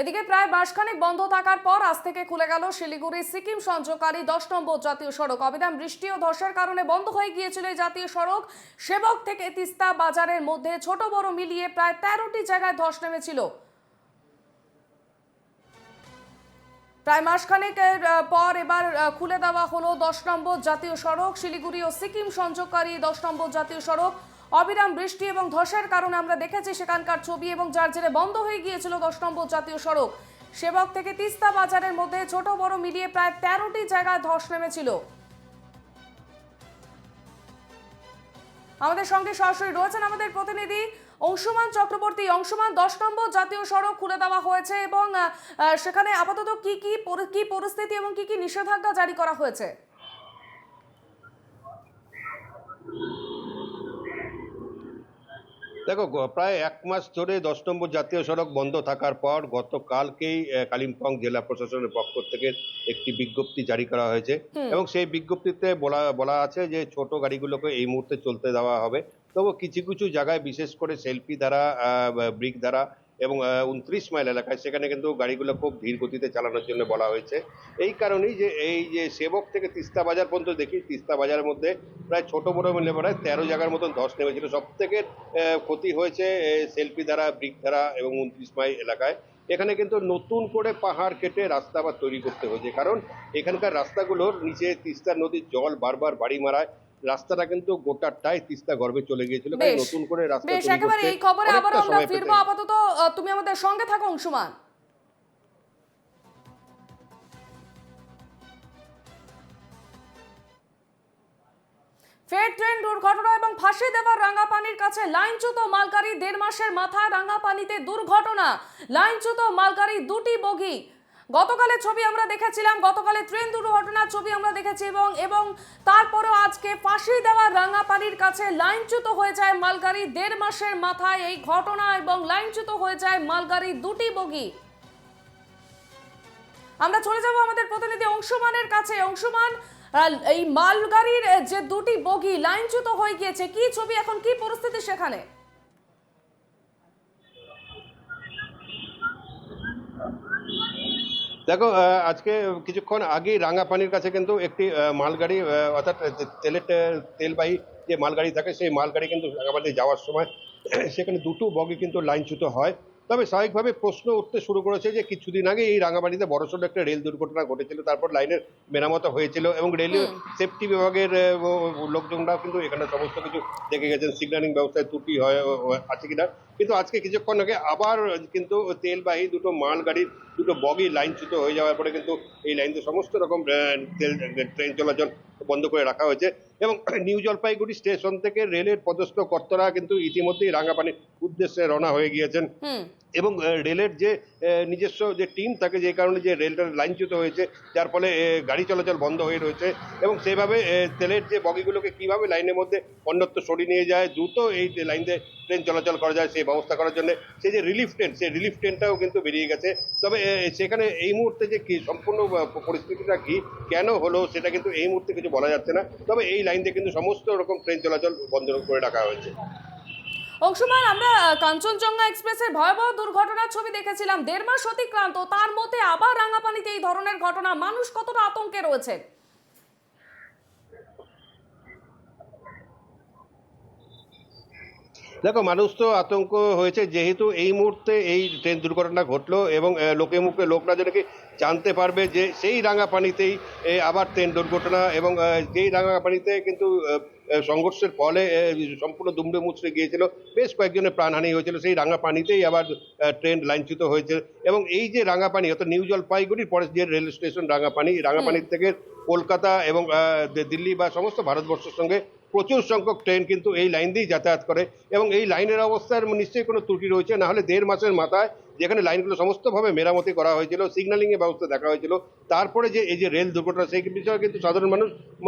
এদিকে প্রায় মাসখানেক বন্ধ থাকার পর আজ থেকে খুলে গেল শিলিগুড়ি সিকিম সংযোগকারী 10 নম্বর জাতীয় সড়ক। অবিরাম বৃষ্টি ও ধসের কারণে বন্ধ হয়ে গিয়েছিল এই জাতীয় সড়ক। সেবক থেকে তিস্তা বাজারের মধ্যে ছোট বড় মিলিয়ে প্রায় 13টি জায়গায় ধস নেমেছিল। প্রায় মাসখানেকের পর এবার খুলে দেওয়া হলো 10 নম্বর জাতীয় সড়ক। শিলিগুড়ি ও সিকিম সংযোগকারী 10 নম্বর জাতীয় সড়ক অবিরাম বৃষ্টি এবং ধসের কারণে আমরা দেখেছি সেখানকার ছবি, এবং যার জেরে বন্ধ হয়ে গিয়েছিল 10 নম্বর জাতীয় সড়ক। সেবক থেকে তিস্তা বাজারের মধ্যে ছোট বড় মিলিয়ে প্রায় 13টি জায়গায় ধস নেমেছিল। আমাদের সঙ্গে সরাসরি রয়েছেন আমাদের প্রতিনিধি অংশুমান চক্রবর্তী। অংশুমান, 10 নম্বর জাতীয় সড়ক খুলে দেওয়া হয়েছে এবং সেখানে আপাতত কি পরিস্থিতি এবং কি নিষেধাজ্ঞা জারি করা হয়েছে? দেখো, প্রায় 1 মাস ধরে 10 নম্বর জাতীয় সড়ক বন্ধ থাকার পর গতকালকেই কালিম্পং জেলা প্রশাসনের পক্ষ থেকে একটি বিজ্ঞপ্তি জারি করা হয়েছে এবং সেই বিজ্ঞপ্তিতে বলা আছে যে ছোট গাড়িগুলোকে এই মুহূর্তে চলতে দেওয়া হবে। তবু কিছু কিছু জায়গায়, বিশেষ করে সেলফি দ্বারা, ব্রিক দ্বারা এবং 29 মাইল এলাকায়, সেখানে কিন্তু গাড়িগুলো খুব ধীর গতিতে চালানোর জন্য বলা হয়েছে। এই কারণেই যে এই যে সেবক থেকে তিস্তা বাজার পর্যন্ত দেখি, তিস্তা বাজারের মধ্যে প্রায় ছোট বড় মিলে প্রায় 13 জায়গার মতন ধস নেমেছিল। সব থেকে ক্ষতি হয়েছে সেলফি দ্বারা, ব্রিক দ্বারা এবং 29 মাইল এলাকায়। এখানে কিন্তু নতুন করে পাহাড় কেটে রাস্তা আবার তৈরি করতে হয়েছে, কারণ এখানকার রাস্তাগুলোর নিচে তিস্তা নদীর জল বারবার বাড়ি মারায় রাস্তাটা কিন্তু গোটাটাই তিস্তা গর্ভে চলে গিয়েছিল। তাই নতুন করে রাস্তা তৈরি একেবারে করতে এই খবরে আবার অনেকটা আমরা সময় ফিরবো। পেতে। আপাতত তুমি আমাদের সঙ্গে থাকো অংশুমান। ফের ট্রেন দুর্ঘটনা এবং ফাঁসি দেওয়ার রাঙ্গাপানির কাছে লাইনচ্যুত মালগাড়ি। 1.5 মাসের মাথায় রাঙ্গাপানিতে দুর্ঘটনা। লাইনচ্যুত মালগাড়ি, 2টি বগি। গতকালের ছবি আমরা দেখেছিলাম, গতকালে ট্রেন দুর্ঘটনার ছবি আমরা দেখেছি এবং তারপরেও আজকে ফাঁসি দেওয়ার রাঙ্গাপানির কাছে লাইনচ্যুত হয়ে যায় মালগাড়ি। 1.5 মাসের মাথায় এই ঘটনা এবং লাইনচ্যুত হয়ে যায় মালগাড়ি, 2টি বগি। আমরা চলে যাব আমাদের প্রতিনিধি অংশুমানের কাছে। অংশুমান, এই মালগাড়ির যে 2টি বগি লাইনচ্যুত হয়ে গিয়েছে, কি ছবি এখন, কি পরিস্থিতি সেখানে? দেখো, আজকে কিছুক্ষণ আগে রাঙ্গাপানির কাছে কিন্তু একটি মালগাড়ি, অর্থাৎ তেলবাহী যে মালগাড়ি থাকে, সেই মালগাড়ি কিন্তু রাঙ্গাপানি যাওয়ার সময় সেখানে দুটো বগি কিন্তু লাইনচ্যুত হয়। তবে স্বাভাবিকভাবে প্রশ্ন উঠতে শুরু করেছে যে কিছুদিন আগে এই রাঙ্গামাটিতে বড়সড় একটা রেল দুর্ঘটনা ঘটেছিল, তারপর লাইনের মেরামত হয়েছিল এবং রেলওয়ে সেফটি বিভাগের লোকজনরাও কিন্তু এখানে সমস্ত কিছু দেখে গেছেন, সিগন্যালিং ব্যবস্থায় ত্রুটি আছে কিনা। কিন্তু আজকে কিছুক্ষণ আগে আবার কিন্তু তেলবাহী দুটো মালগাড়ির দুটো বগি লাইনচ্যুত হয়ে যাওয়ার পরে কিন্তু এই লাইনতে সমস্ত রকম ট্রেন চলাচল বন্ধ করে রাখা হয়েছে এবং নিউ জলপাইগুড়ি স্টেশন থেকে রেলের পদস্থ কর্তারা কিন্তু ইতিমধ্যেই রাঙ্গাপানির উদ্দেশ্যে রওনা হয়ে গিয়েছেন এবং রেলের যে নিজস্ব যে টিম থাকে, যে কারণে যে রেলটা লাইনচ্যুত হয়েছে, যার ফলে গাড়ি চলাচল বন্ধ হয়ে রয়েছে এবং সেইভাবে তেলের যে বগিগুলোকে কিভাবে লাইনের মধ্যে অন্যত্র সরিয়ে নিয়ে যায়, দ্রুত এই লাইন দিয়ে ট্রেন চলাচল করা যায় সেই ব্যবস্থা করার জন্য সেই যে রিলিফ ট্রেন, সেই রিলিফ ট্রেনটাও কিন্তু বেরিয়ে গেছে। তবে সেখানে এই মুহূর্তে যে কি সম্পূর্ণ পরিস্থিতিটা কি কেন হলো সেটা কিন্তু এই মুহূর্তে কিছু বলা যাচ্ছে না। তবে এই লাইন দিয়ে কিন্তু সমস্ত রকম ট্রেন চলাচল বন্ধ করে রাখা হয়েছে। অংশুমান, আমরা কাঞ্চনজঙ্ঘা এক্সপ্রেসের ভয়াবহ দুর্ঘটনার ছবি দেখেছিলাম, 1.5 মাস অতিক্রান্ত, তার মধ্যে আবার রাঙ্গাপানিতে এই ধরনের ঘটনা। মানুষ কতটা আতঙ্কে রয়েছে? দেখো, মানুষ তো আতঙ্ক হয়েছে, যেহেতু এই মুহূর্তে এই ট্রেন দুর্ঘটনা ঘটলো এবং লোকে মুখে লোকরা যেন কি জানতে পারবে যে সেই রাঙ্গাপানিতেই আবার ট্রেন দুর্ঘটনা এবং যেই রাঙ্গাপানিতে কিন্তু সংঘর্ষের ফলে সম্পূর্ণ দুমড়ে মুচড়ে গিয়েছিল, বেশ কয়েকজনের প্রাণহানি হয়েছিল, সেই রাঙ্গাপানিতেই আবার ট্রেন লাইনচ্যুত হয়েছে। এবং এই যে রাঙ্গাপানি, অর্থাৎ নিউ জলপাইগুড়ির পরে যে রেল স্টেশন রাঙ্গাপানির থেকে কলকাতা এবং দিল্লি বা সমস্ত ভারতবর্ষের সঙ্গে প্রচুর সংখ্যক ট্রেন কিন্তু এই লাইন দিয়েই যাতায়াত করে এবং এই লাইনের অবস্থার নিশ্চয়ই কোনো ত্রুটি রয়েছে, না হলে 1.5 মাসের মাথায় যেখানে লাইনগুলো সমস্তভাবে মেরামতি করা হয়েছিল, সিগন্যালিং এর ব্যবস্থা দেখা হয়েছিল, তারপরে যে এই যে রেল দুর্ঘটনা, সেই বিষয়ে কিন্তু সাধারণ মানুষ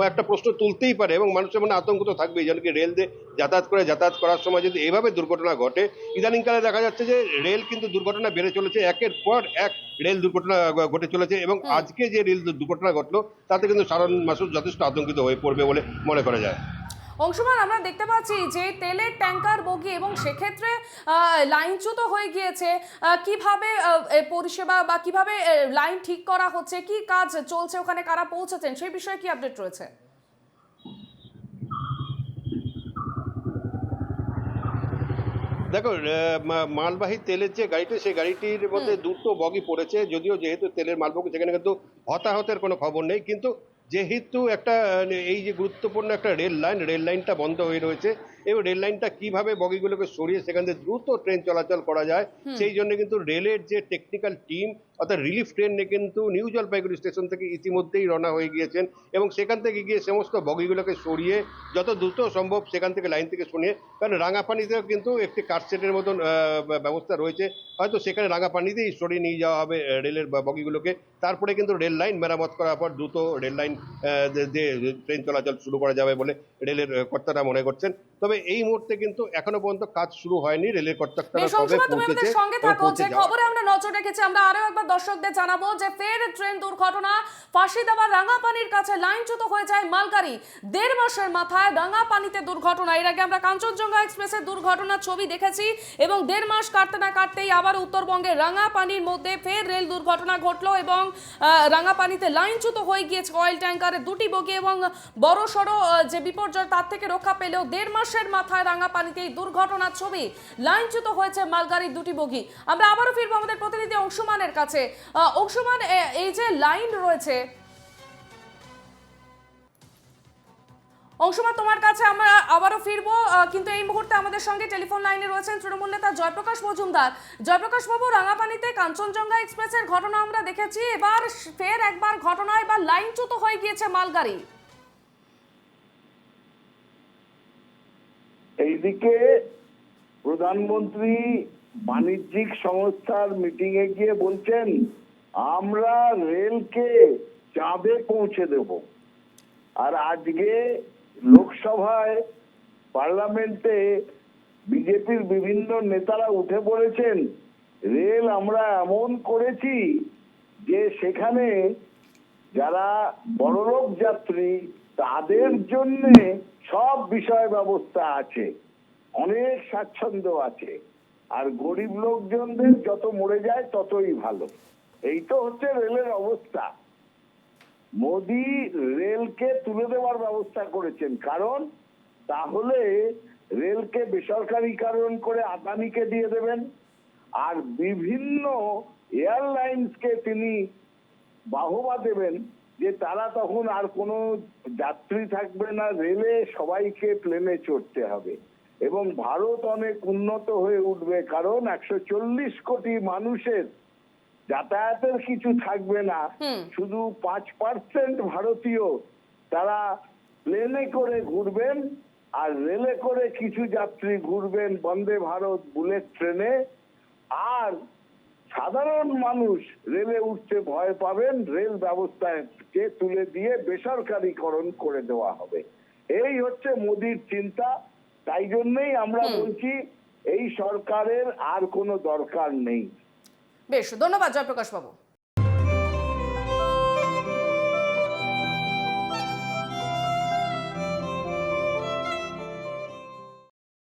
একটা প্রশ্ন তুলতেই পারে এবং মানুষের মনে আতঙ্ক তো থাকবেই, যেন কি রেল দিয়ে যাতায়াত করার সময় যদি এইভাবে দুর্ঘটনা ঘটে। ইদানিংকালে দেখা যাচ্ছে যে রেল কিন্তু দুর্ঘটনা বেড়ে চলেছে, একের পর এক রেল দুর্ঘটনা ঘটে চলেছে এবং আজকে যে রেল দুর্ঘটনা ঘটলো তাতে কিন্তু সাধারণ মানুষ যথেষ্ট আতঙ্কিত হয়ে পড়বে বলে মনে করা যায়। অংশমান, আমরা দেখতে পাচ্ছি যে তেলের ট্যাঙ্কার বগি এবং সেক্ষেত্রে লাইনচ্যুত হয়ে গিয়েছে। কিভাবে পরিষেবা বা কিভাবে লাইন ঠিক করা হচ্ছে, কি কাজ চলছে ওখানে, কারা পৌঁছেছেন, সেই বিষয়ে কি আপডেট রয়েছে? দেখো, মালবাহী তেলের যে গাড়িটি, সেই গাড়িটির মধ্যে দুটো বগি পড়েছে। যদিও যেহেতু তেলের মালবহী, সেখানে কিন্তু হতাহতের কোনো খবর নেই, কিন্তু যেহেতু একটা এই যে গুরুত্বপূর্ণ একটা রেল লাইনটা বন্ধ হয়ে রয়েছে, এবং রেল লাইনটা কিভাবে বগিগুলোকে সরিয়ে সেখান থেকে দ্রুত ট্রেন চলাচল করা যায়, সেই জন্য কিন্তু রেলের যে টেকনিক্যাল টিম অর্থাৎ রিলিফ ট্রেন কিন্তু নিউ জলপাইগুড়ি স্টেশন থেকে ইতিমধ্যেই রওনা হয়ে গিয়েছেন, এবং সেখান থেকে গিয়ে সমস্ত বগিগুলোকে সরিয়ে যত দ্রুত সম্ভব সেখান থেকে লাইন থেকে সরিয়ে, কারণ রাঙাপানিতেও কিন্তু একটি কারশেডের মতন ব্যবস্থা রয়েছে, হয়তো সেখানে রাঙাপানিতেই সরিয়ে নিয়ে যাওয়া হবে রেলের বগিগুলোকে। তারপরে কিন্তু রেল লাইন মেরামত করার পর দ্রুত রেল লাইন দিয়ে ট্রেন চলাচল শুরু করা যাবে বলে রেলের কর্তারা মনে করছেন। তবে এই মুহূর্তে কিন্তু এখনো পর্যন্ত কাজ শুরু হয়নি, রেলের কর্তারা বেশ, সবে অংশমান, তুমি আমাদের পৌঁছেছে সঙ্গে এবং থাকো। পৌঁছে যে যাওয়া। খবরে আমরা নজর রেখেছি, আমরা আরো একবার দর্শকদের জানাবো যে ফের ট্রেন দুর্ঘটনা, ফাঁসি দেওয়ার রাঙাপানির কাছে লাইনচ্যুত হয়ে যায় মালগাড়ি। 1.5 মাসের মাথায় রাঙাপানিতে দুর্ঘটনা। এর আগে আমরা কাঞ্চনজঙ্ঘা এক্সপ্রেসের দুর্ঘটনার ছবি দেখেছি, এবং 1.5 মাস কাটতে না কাটতেই আবার উত্তরবঙ্গের রাঙাপানির মধ্যে ফের রেল দুর্ঘটনা ঘটলো, এবং রাঙাপানিতে লাইনচ্যুত হয়ে গিয়েছে অয়েল ট্যাঙ্কারের দুটি বগি, এবং বড় সড়ো যে বিপর্যয় তার থেকে রক্ষা পেলেও 1.5 মাসের মাথায় রাঙাপানিতে এই দুর্ঘটনার ছবি, লাইনচ্যুত হয়েছে মালগাড়ির দুটি বগি। আমরা আবারও ফিরবো আমাদের প্রতিনিধি অংশুমানের কাছে। অংশুমান, এই যে লাইন রয়েছে, অংশুমান তোমার কাছে আমরা আবারও ফিরবো, কিন্তু এই মুহূর্তে আমাদের সঙ্গে টেলিফোন লাইনে রয়েছেন তৃণমূল নেতা জয়প্রকাশ মজুমদার। জয়প্রকাশ বাবু, রাঙাপানিতে কাঞ্চনজঙ্ঘা এক্সপ্রেসের ঘটনা আমরা দেখেছি, এবার ফের একবার ঘটনায় বা লাইনচ্যুত হয়ে গিয়েছে মালগাড়ি। এইদিকে প্রধানমন্ত্রী বাণিজ্যিক সংস্থার মিটিং এ গিয়ে বলছেন আমরা রেলকে চাঁদে পৌঁছে দেব, আর আজকে লোকসভায় পার্লামেন্টে বিজেপির বিভিন্ন নেতারা উঠে পড়েছেন রেল আমরা এমন করেছি যে সেখানে যারা বড়লোক যাত্রী তাদের জন্য সব বিষয় ব্যবস্থা আছে, অনেক স্বাচ্ছন্দ্য আছে, আর গরিব লোকজনদের যত মরে যায় ততই ভালো। এই তো হচ্ছে রেলের অবস্থা। মোদি রেলকে তুলে দেওয়ার ব্যবস্থা করেছেন, কারণ তাহলে রেলকে বেসরকারীকরণ করে আদানিকে দিয়ে দেবেন, আর বিভিন্ন এয়ারলাইন্সকে তিনি বাহবা দেবেন যে তারা তখন আর কোনো যাত্রী থাকবে না, রেলে সবাইকে প্লেনে চড়তে হবে, এবং ভারত অনেক উন্নত হয়ে উঠবে, কারণ 140 কোটি মানুষের যাতায়াতের কিছু থাকবে না, শুধু 5% ভারতীয় তারা প্লেনে করে ঘুরবেন, আর রেলে করে কিছু যাত্রী ঘুরবেন বন্দে ভারত বুলেট ট্রেনে, আর সাধারণ মানুষ রেলে উঠতে ভয় পাবেন, রেল ব্যবস্থাকে তুলে দিয়ে বেসরকারীকরণ করে দেওয়া হবে। এই হচ্ছে মোদির চিন্তা। তাই জন্যই আমরা বলছি এই সরকারের আর কোনো দরকার নেই। বেশ, ধন্যবাদ জয়প্রকাশ বাবু।